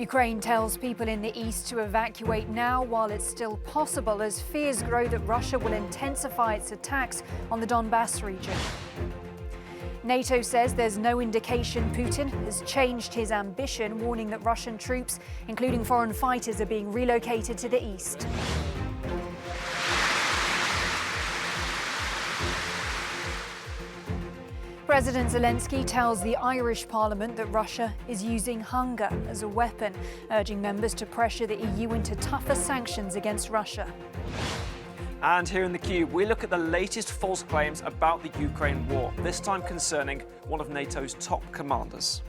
Ukraine tells people in the east to evacuate now while it's still possible, as fears grow that Russia will intensify its attacks on the Donbass region. NATO says there's no indication Putin has changed his ambition, warning that Russian troops, including foreign fighters, are being relocated to the east. President Zelensky tells the Irish Parliament that Russia is using hunger as a weapon, urging members to pressure the EU into tougher sanctions against Russia. And here in the Cube, we look at the latest false claims about the Ukraine war, this time concerning one of NATO's top commanders.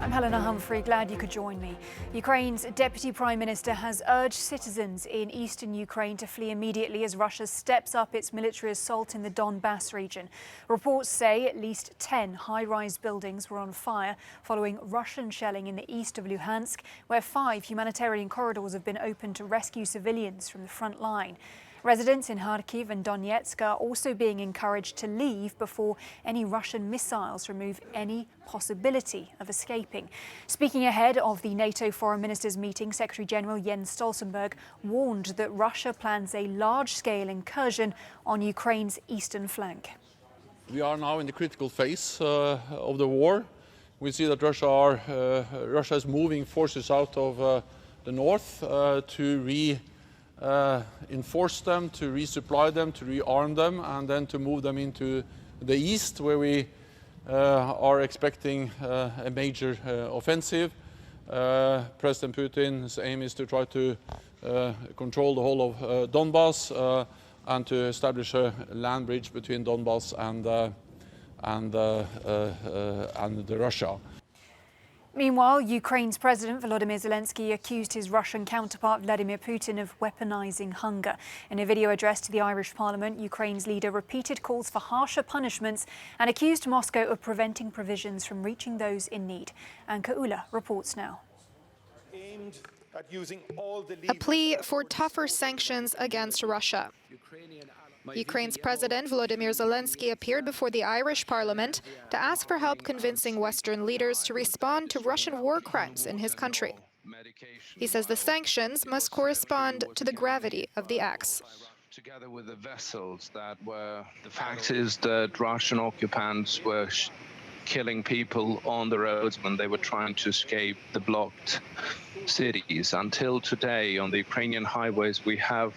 I'm Helena Humphrey, glad you could join me. Ukraine's Deputy Prime Minister has urged citizens in eastern Ukraine to flee immediately as Russia steps up its military assault in the Donbass region. Reports say at least 10 high-rise buildings were on fire following Russian shelling in the east of Luhansk, where 5 humanitarian corridors have been opened to rescue civilians from the front line. Residents in Kharkiv and Donetsk are also being encouraged to leave before any Russian missiles remove any possibility of escaping. Speaking ahead of the NATO Foreign Ministers meeting, Secretary General Jens Stoltenberg warned that Russia plans a large-scale incursion on Ukraine's eastern flank. We are now in the critical phase of the war. We see that Russia is moving forces out of the north to enforce them, to resupply them, to rearm them, and then to move them into the east, where we are expecting a major offensive. President Putin's aim is to try to control the whole of Donbass and to establish a land bridge between Donbass and Russia. Meanwhile, Ukraine's President Volodymyr Zelensky accused his Russian counterpart Vladimir Putin of weaponizing hunger. In a video addressed to the Irish Parliament, Ukraine's leader repeated calls for harsher punishments and accused Moscow of preventing provisions from reaching those in need. Anka Ula reports now. A plea for tougher sanctions against Russia. Ukraine's President Volodymyr Zelensky appeared before the Irish Parliament to ask for help convincing Western leaders to respond to Russian war crimes in his country. He says the sanctions must correspond to the gravity of the acts. Together with the vessels the fact is that Russian occupants were killing people on the roads when they were trying to escape the blocked cities. Until today, on the Ukrainian highways, we have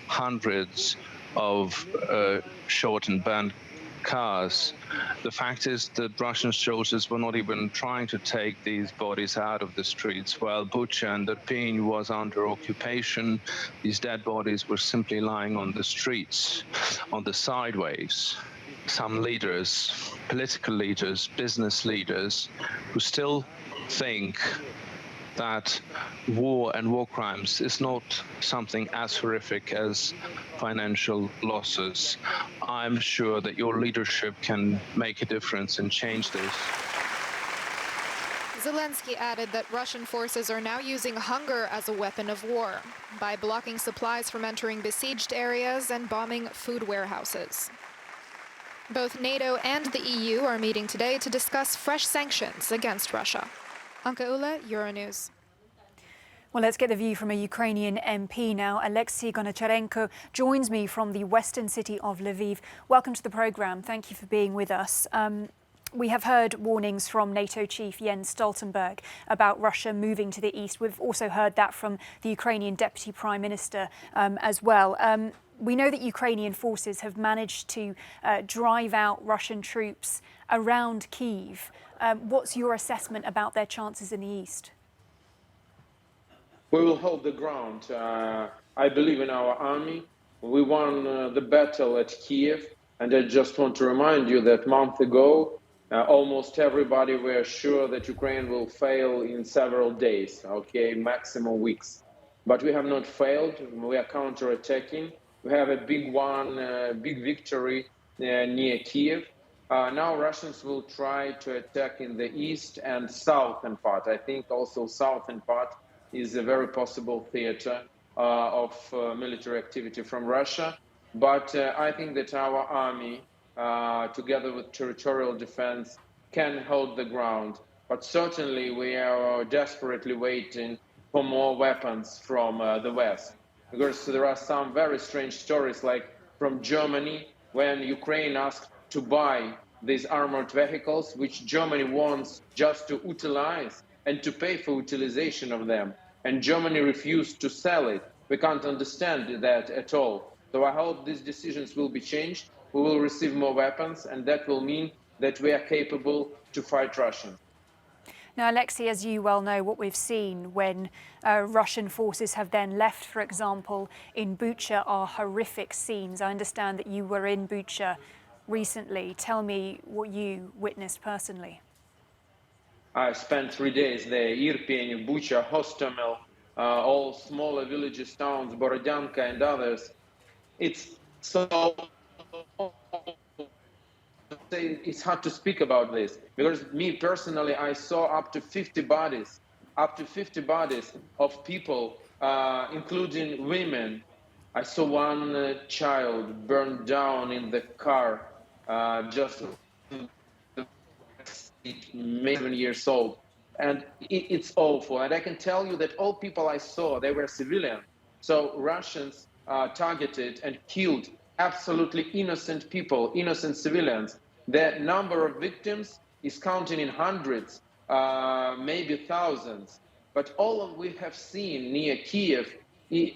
hundreds of shot and burned cars. The fact is that Russian soldiers were not even trying to take these bodies out of the streets. While Bucha and Irpin was under occupation, these dead bodies were simply lying on the streets, on the sideways. Some leaders, political leaders, business leaders, who still think that war and war crimes is not something as horrific as financial losses. I'm sure that your leadership can make a difference and change this. Zelensky added that Russian forces are now using hunger as a weapon of war by blocking supplies from entering besieged areas and bombing food warehouses. Both NATO and the EU are meeting today to discuss fresh sanctions against Russia. Anka Ula, Euronews. Well, let's get the view from a Ukrainian MP now. Alexi Goncharenko joins me from the western city of Lviv. Welcome to the programme. Thank you for being with us. We have heard warnings from NATO chief Jens Stoltenberg about Russia moving to the east. We've also heard that from the Ukrainian Deputy Prime Minister as well. We know that Ukrainian forces have managed to drive out Russian troops around Kyiv. What's your assessment about their chances in the east? We will hold the ground. I believe in our army. We won the battle at Kiev, and I just want to remind you that a month ago, almost everybody were sure that Ukraine will fail in several days, maximum weeks. But we have not failed. We are counterattacking. We have a big victory near Kiev. Now Russians will try to attack in the east and southern part. I think also southern part is a very possible theater of military activity from Russia. But I think that our army, together with territorial defense, can hold the ground but certainly we are desperately waiting for more weapons from the West. Because there are some very strange stories, like from Germany, when Ukraine asked to buy these armored vehicles, which Germany wants just to utilize and to pay for utilization of them. And Germany refused to sell it. We can't understand that at all. So I hope these decisions will be changed. We will receive more weapons, and that will mean that we are capable to fight Russians. Now, Alexi, as you well know, what we've seen when Russian forces have then left, for example, in Bucha are horrific scenes. I understand that you were in Bucha recently. Tell me what you witnessed personally. I spent 3 days there, Irpin, Bucha, Hostomel, all smaller villages, towns, Borodyanka and others. It's so... It's hard to speak about this, because me personally, I saw up to 50 bodies of people, including women. I saw one child burned down in the car, just maybe 7 years old. And it's awful. And I can tell you that all people I saw, they were civilian. So Russians targeted and killed absolutely innocent people, innocent civilians. The number of victims is counting in hundreds, maybe thousands. But all we have seen near Kiev,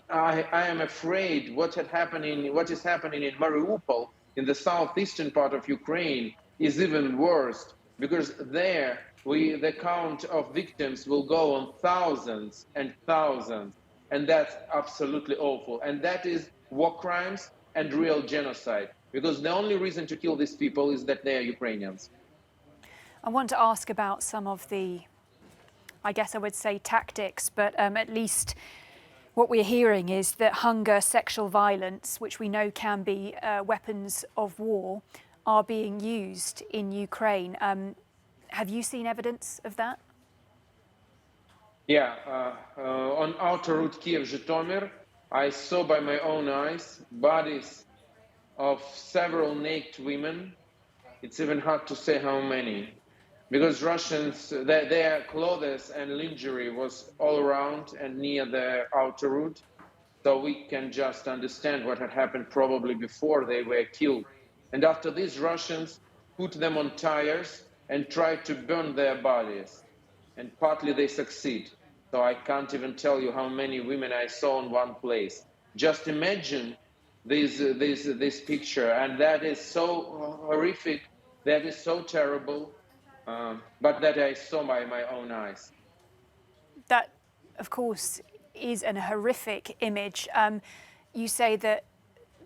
I am afraid what is happening in Mariupol, in the southeastern part of Ukraine, is even worse, because there the count of victims will go on thousands and thousands, and that's absolutely awful. And that is war crimes and real genocide, because the only reason to kill these people is that they are Ukrainians. I want to ask about some of the, I guess I would say, tactics, but at least what we're hearing is that hunger, sexual violence, which we know can be weapons of war, are being used in Ukraine. Have you seen evidence of that? Yeah, on outer route Kiev-Zhytomyr, I saw by my own eyes bodies of several naked women. It's even hard to say how many, because Russians, their clothes and lingerie was all around and near the outer route. So we can just understand what had happened probably before they were killed. And after this, Russians put them on tires and tried to burn their bodies. And partly they succeed. So I can't even tell you how many women I saw in one place. Just imagine this picture, and that is so horrific, that is so terrible, but that I saw by my own eyes. That, of course, is an horrific image. You say that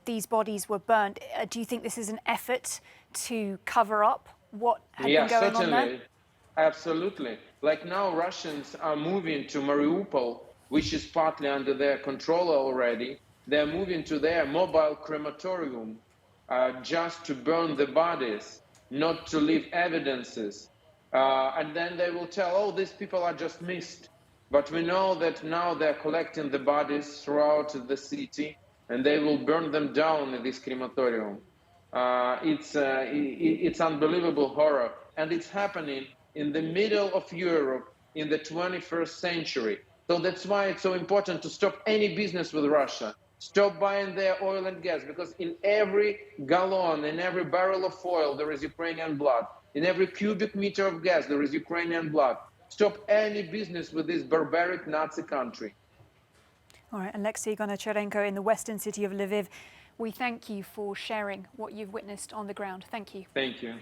these bodies were burnt. Do you think this is an effort to cover up what had been going on there? Absolutely. Like now, Russians are moving to Mariupol, which is partly under their control already. They're moving to their mobile crematorium just to burn the bodies, not to leave evidences. And then they will tell, oh, these people are just missed. But we know that now they're collecting the bodies throughout the city, and they will burn them down in this crematorium. It's unbelievable horror, and it's happening in the middle of Europe in the 21st century. So that's why it's so important to stop any business with Russia. Stop buying their oil and gas, because in every gallon, in every barrel of oil, there is Ukrainian blood. In every cubic meter of gas, there is Ukrainian blood. Stop any business with this barbaric Nazi country. All right, Alexi Goncharenko in the western city of Lviv. We thank you for sharing what you've witnessed on the ground. Thank you. Thank you.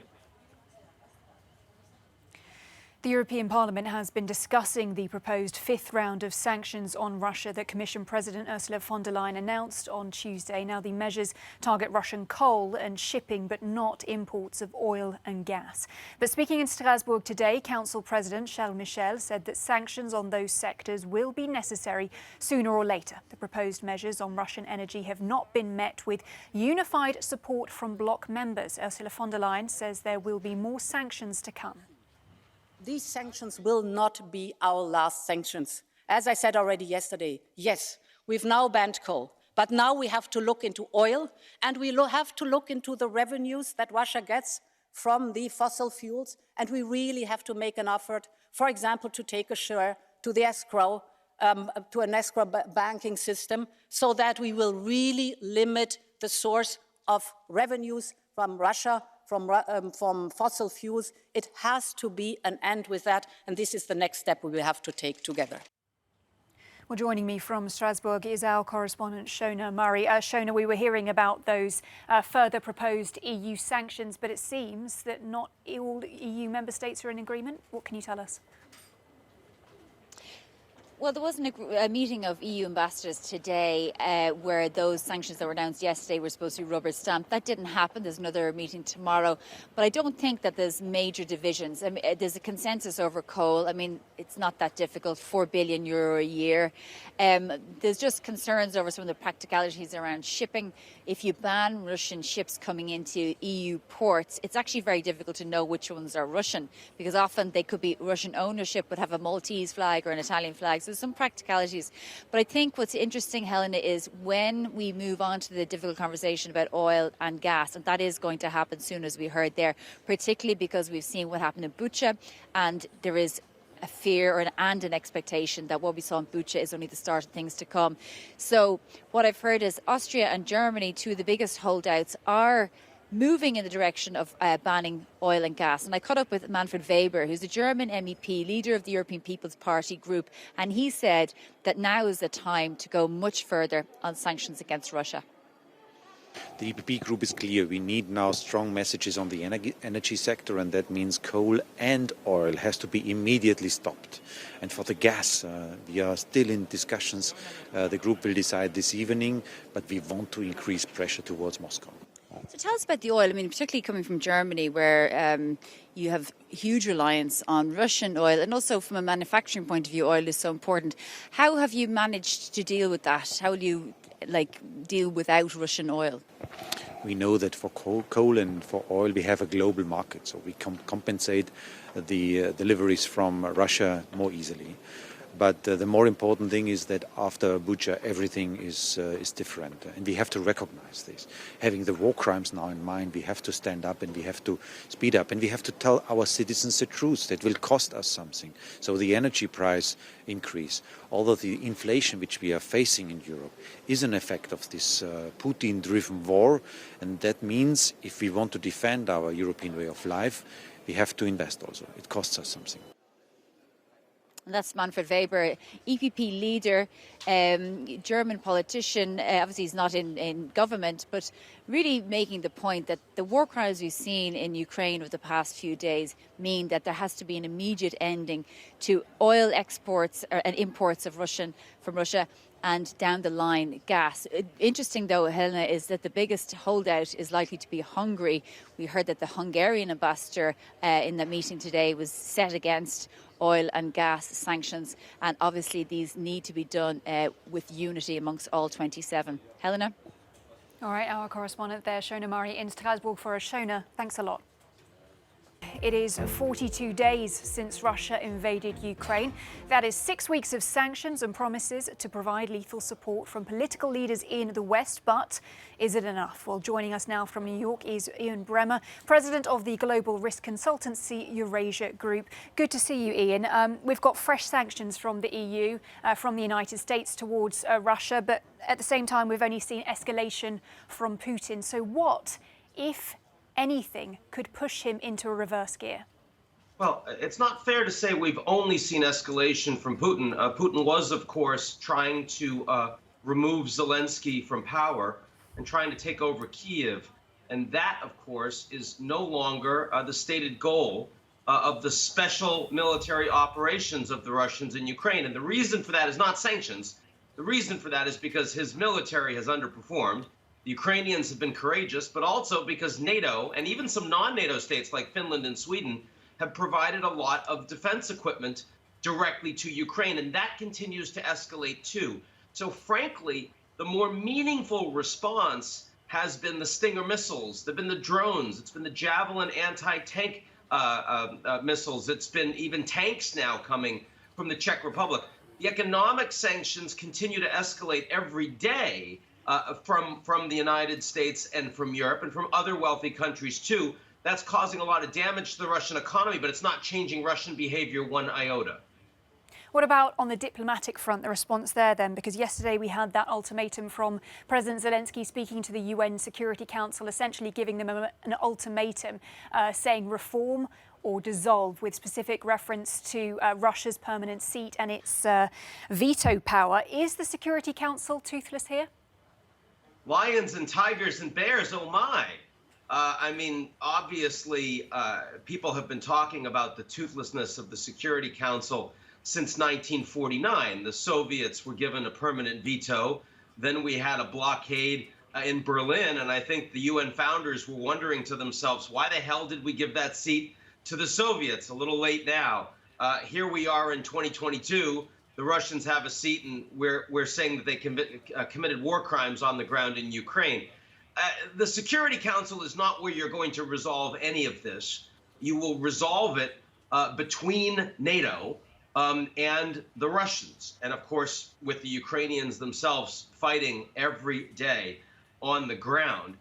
The European Parliament has been discussing the proposed fifth round of sanctions on Russia that Commission President Ursula von der Leyen announced on Tuesday. Now, the measures target Russian coal and shipping, but not imports of oil and gas. But speaking in Strasbourg today, Council President Charles Michel said that sanctions on those sectors will be necessary sooner or later. The proposed measures on Russian energy have not been met with unified support from bloc members. Ursula von der Leyen says there will be more sanctions to come. These sanctions will not be our last sanctions. As I said already yesterday, yes, we've now banned coal, but now we have to look into oil, and we have to look into the revenues that Russia gets from the fossil fuels, and we really have to make an effort, for example, to take a share to the escrow, to an escrow banking system, so that we will really limit the source of revenues from Russia, from fossil fuels. It has to be an end with that, and this is the next step we will have to take together. Well, joining me from Strasbourg is our correspondent Shona Murray. Shona, we were hearing about those further proposed EU sanctions, but it seems that not all EU member states are in agreement. What can you tell us? Well, there was a meeting of EU ambassadors today where those sanctions that were announced yesterday were supposed to be rubber stamped. That didn't happen. There's another meeting tomorrow. But I don't think that there's major divisions. I mean, there's a consensus over coal. I mean, it's not that difficult, €4 billion a year. There's just concerns over some of the practicalities around shipping. If you ban Russian ships coming into EU ports, it's actually very difficult to know which ones are Russian, because often they could be Russian ownership but have a Maltese flag or an Italian flag. So there's some practicalities. But I think what's interesting, Helena, is when we move on to the difficult conversation about oil and gas, and that is going to happen soon, as we heard there, particularly because we've seen what happened in Bucha, and there is a fear and an expectation that what we saw in Bucha is only the start of things to come. So what I've heard is Austria and Germany, two of the biggest holdouts, are moving in the direction of banning oil and gas. And I caught up with Manfred Weber, who's a German MEP, leader of the European People's Party group, and he said that now is the time to go much further on sanctions against Russia. The EPP group is clear. We need now strong messages on the energy sector, and that means coal and oil has to be immediately stopped. And for the gas, we are still in discussions. The group will decide this evening, but we want to increase pressure towards Moscow. So tell us about the oil. I mean, particularly coming from Germany, where you have huge reliance on Russian oil, and also from a manufacturing point of view, oil is so important. How have you managed to deal with that? How will you deal without Russian oil? We know that for coal and for oil we have a global market, so we compensate the deliveries from Russia more easily. But the more important thing is that after Bucha everything is different, and we have to recognize this. Having the war crimes now in mind, we have to stand up and we have to speed up, and we have to tell our citizens the truth. That will cost us something. So the energy price increase, although the inflation which we are facing in Europe is an effect of this Putin-driven war, and that means if we want to defend our European way of life, we have to invest also. It costs us something. And that's Manfred Weber, EPP leader, German politician. Obviously, he's not in government, but really making the point that the war crimes we've seen in Ukraine over the past few days mean that there has to be an immediate ending to oil exports and imports of from Russia, and down the line gas. Interesting though, Helena, is that the biggest holdout is likely to be Hungary. We heard that the Hungarian ambassador in the meeting today was set against oil and gas sanctions, and obviously these need to be done with unity amongst all 27. Helena? All right, our correspondent there, Shona Murray in Strasbourg for us. Shona, thanks a lot. It is 42 days since Russia invaded Ukraine. That is 6 weeks of sanctions and promises to provide lethal support from political leaders in the West. But is it enough? Well, joining us now from New York is Ian Bremmer, president of the global risk consultancy Eurasia Group. Good to see you, Ian. We've got fresh sanctions from the EU, from the United States towards Russia, but at the same time, we've only seen escalation from Putin. So what, if anything, could push him into a reverse gear? Well, it's not fair to say we've only seen escalation from Putin. Putin was, of course, trying to remove Zelensky from power and trying to take over Kiev. And that, of course, is no longer the stated goal of the special military operations of the Russians in Ukraine. And the reason for that is not sanctions. The reason for that is because his military has underperformed. The Ukrainians have been courageous, but also because NATO and even some non-NATO states like Finland and Sweden have provided a lot of defense equipment directly to Ukraine, and that continues to escalate too. So frankly, the more meaningful response has been the Stinger missiles, they've been the drones, it's been the Javelin anti-tank missiles, it's been even tanks now coming from the Czech Republic. The economic sanctions continue to escalate every day from the United States and from Europe and from other wealthy countries too. That's causing a lot of damage to the Russian economy, but it's not changing Russian behavior one iota. What about on the diplomatic front, the response there then? Because yesterday we had that ultimatum from President Zelensky speaking to the UN Security Council, essentially giving them an ultimatum saying reform or dissolve, with specific reference to Russia's permanent seat and its veto power. Is the Security Council toothless here? Lions and tigers and bears, oh my. I mean, obviously, people have been talking about the toothlessness of the Security Council since 1949. The Soviets were given a permanent veto. Then we had a blockade in Berlin, and I think the UN founders were wondering to themselves, why the hell did we give that seat to the Soviets? A little late now. Here we are in 2022. The Russians have a seat, and we're saying that they committed war crimes on the ground in Ukraine. The Security Council is not where you're going to resolve any of this. You will resolve it between NATO and the Russians, and of course with the Ukrainians themselves fighting every day on the ground.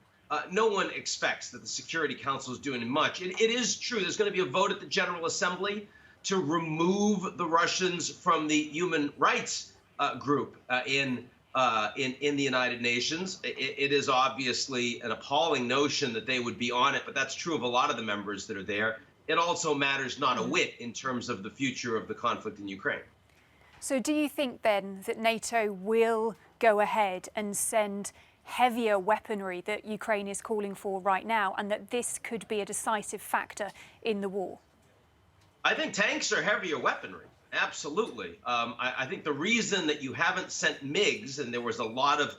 No one expects that the Security Council is doing much. It is true there's going to be a vote at the General Assembly to remove the Russians from the human rights group in the United Nations. It is obviously an appalling notion that they would be on it, but that's true of a lot of the members that are there. It also matters not a whit in terms of the future of the conflict in Ukraine. So do you think then that NATO will go ahead and send heavier weaponry that Ukraine is calling for right now, and that this could be a decisive factor in the war? I think tanks are heavier weaponry. Absolutely. I think the reason that you haven't sent MiGs, and there was a lot of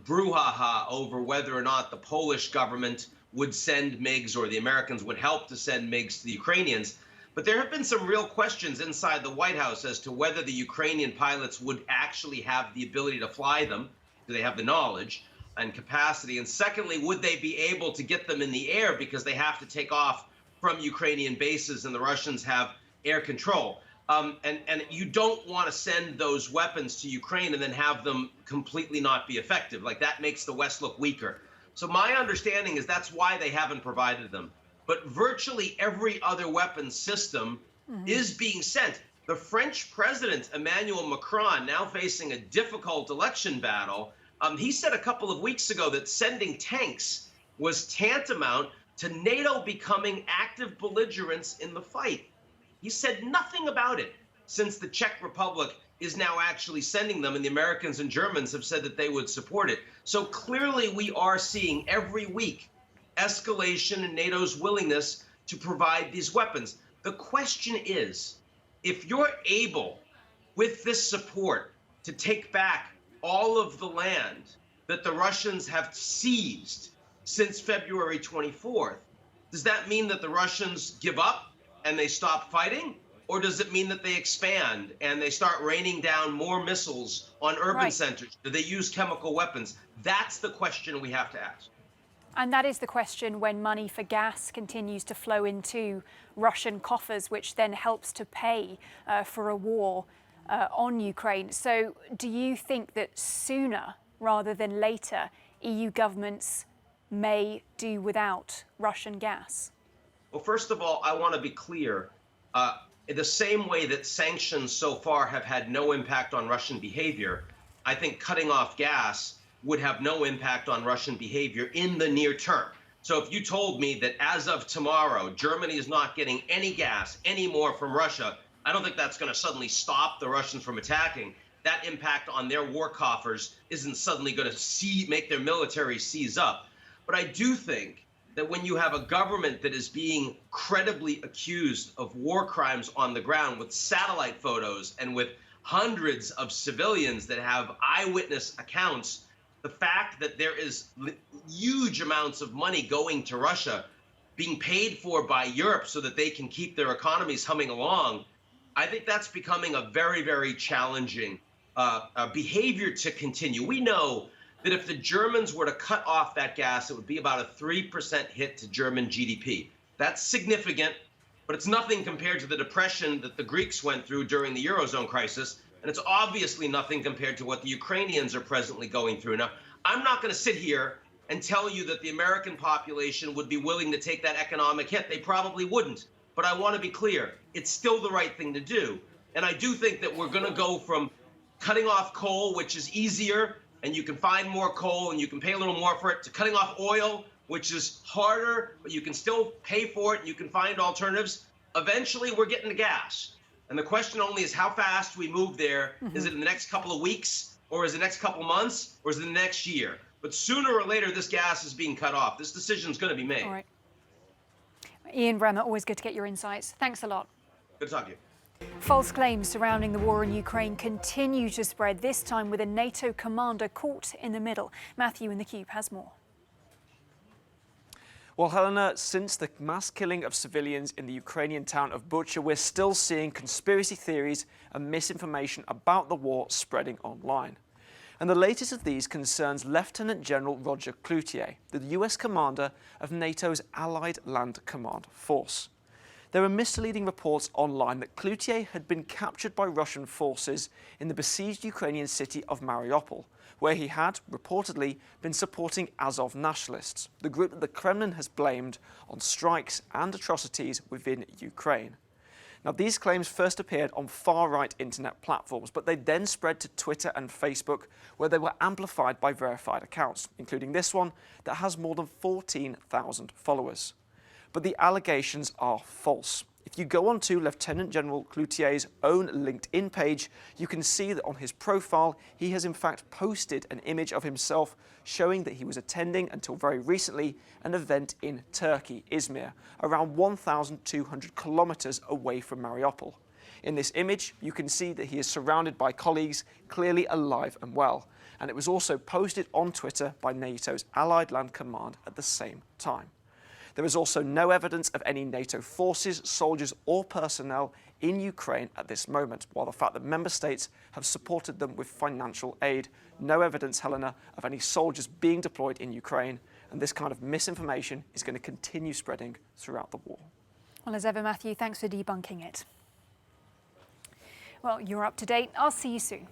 brouhaha over whether or not the Polish government would send MiGs or the Americans would help to send MiGs to the Ukrainians. But there have been some real questions inside the White House as to whether the Ukrainian pilots would actually have the ability to fly them. Do they have the knowledge and capacity? And secondly, would they be able to get them in the air, because they have to take off from Ukrainian bases and the Russians have air control? And you don't want to send those weapons to Ukraine and then have them completely not be effective. Like, that makes the West look weaker. So my understanding is that's why they haven't provided them. But virtually every other weapons system is being sent. The French president, Emmanuel Macron, now facing a difficult election battle, he said a couple of weeks ago that sending tanks was tantamount to NATO becoming active belligerents in the fight. He said nothing about it since the Czech Republic is now actually sending them, and the Americans and Germans have said that they would support it. So clearly we are seeing every week escalation in NATO's willingness to provide these weapons. The question is, if you're able, with this support, to take back all of the land that the Russians have seized since February 24th, does that mean that the Russians give up and they stop fighting? Or does it mean that they expand and they start raining down more missiles on urban centers? Do they use chemical weapons? That's the question we have to ask. And that is the question when money for gas continues to flow into Russian coffers, which then helps to pay for a war on Ukraine. So do you think that sooner rather than later, EU governments may do without Russian gas? Well, first of all, I want to be clear. In the same way that sanctions so far have had no impact on Russian behavior, I think cutting off gas would have no impact on Russian behavior in the near term. So if you told me that as of tomorrow, Germany is not getting any gas anymore from Russia, I don't think that's going to suddenly stop the Russians from attacking. That impact on their war coffers isn't suddenly going to make their military seize up. But I do think that when you have a government that is being credibly accused of war crimes on the ground with satellite photos and with hundreds of civilians that have eyewitness accounts, the fact that there is huge amounts of money going to Russia being paid for by Europe so that they can keep their economies humming along, I think that's becoming a very, very challenging behavior to continue. We know that if the Germans were to cut off that gas, it would be about a 3% hit to German GDP. That's significant, but it's nothing compared to the depression that the Greeks went through during the Eurozone crisis, and it's obviously nothing compared to what the Ukrainians are presently going through. Now, I'm not going to sit here and tell you that the American population would be willing to take that economic hit. They probably wouldn't. But I want to be clear, it's still the right thing to do. And I do think that we're going to go from cutting off coal, which is easier, and you can find more coal and you can pay a little more for it, to cutting off oil, which is harder, but you can still pay for it and you can find alternatives. Eventually, we're getting to gas. And the question only is how fast we move there. Is it in the next couple of weeks, or is it the next couple of months, or is it the next year? But sooner or later, this gas is being cut off. This decision is going to be made. All right. Ian Bremer, always good to get your insights. Thanks a lot. Good to talk to you. False claims surrounding the war in Ukraine continue to spread, this time with a NATO commander caught in the middle. Matthew in the Cube has more. Well, Helena, since the mass killing of civilians in the Ukrainian town of Bucha, we're still seeing conspiracy theories and misinformation about the war spreading online. And the latest of these concerns Lieutenant General Roger Cloutier, the US commander of NATO's Allied Land Command Force. There are misleading reports online that Cloutier had been captured by Russian forces in the besieged Ukrainian city of Mariupol, where he had, reportedly, been supporting Azov nationalists, the group that the Kremlin has blamed on strikes and atrocities within Ukraine. Now, these claims first appeared on far-right internet platforms, but they then spread to Twitter and Facebook, where they were amplified by verified accounts, including this one that has more than 14,000 followers. But the allegations are false. If you go onto Lieutenant General Cloutier's own LinkedIn page, you can see that on his profile, he has in fact posted an image of himself showing that he was attending, until very recently, an event in Turkey, Izmir, around 1,200 kilometers away from Mariupol. In this image, you can see that he is surrounded by colleagues, clearly alive and well. And it was also posted on Twitter by NATO's Allied Land Command at the same time. There is also no evidence of any NATO forces, soldiers or personnel in Ukraine at this moment, while the fact that member states have supported them with financial aid. No evidence, Helena, of any soldiers being deployed in Ukraine, and this kind of misinformation is going to continue spreading throughout the war. Well, as ever, Matthew, thanks for debunking it. Well, you're up to date. I'll see you soon.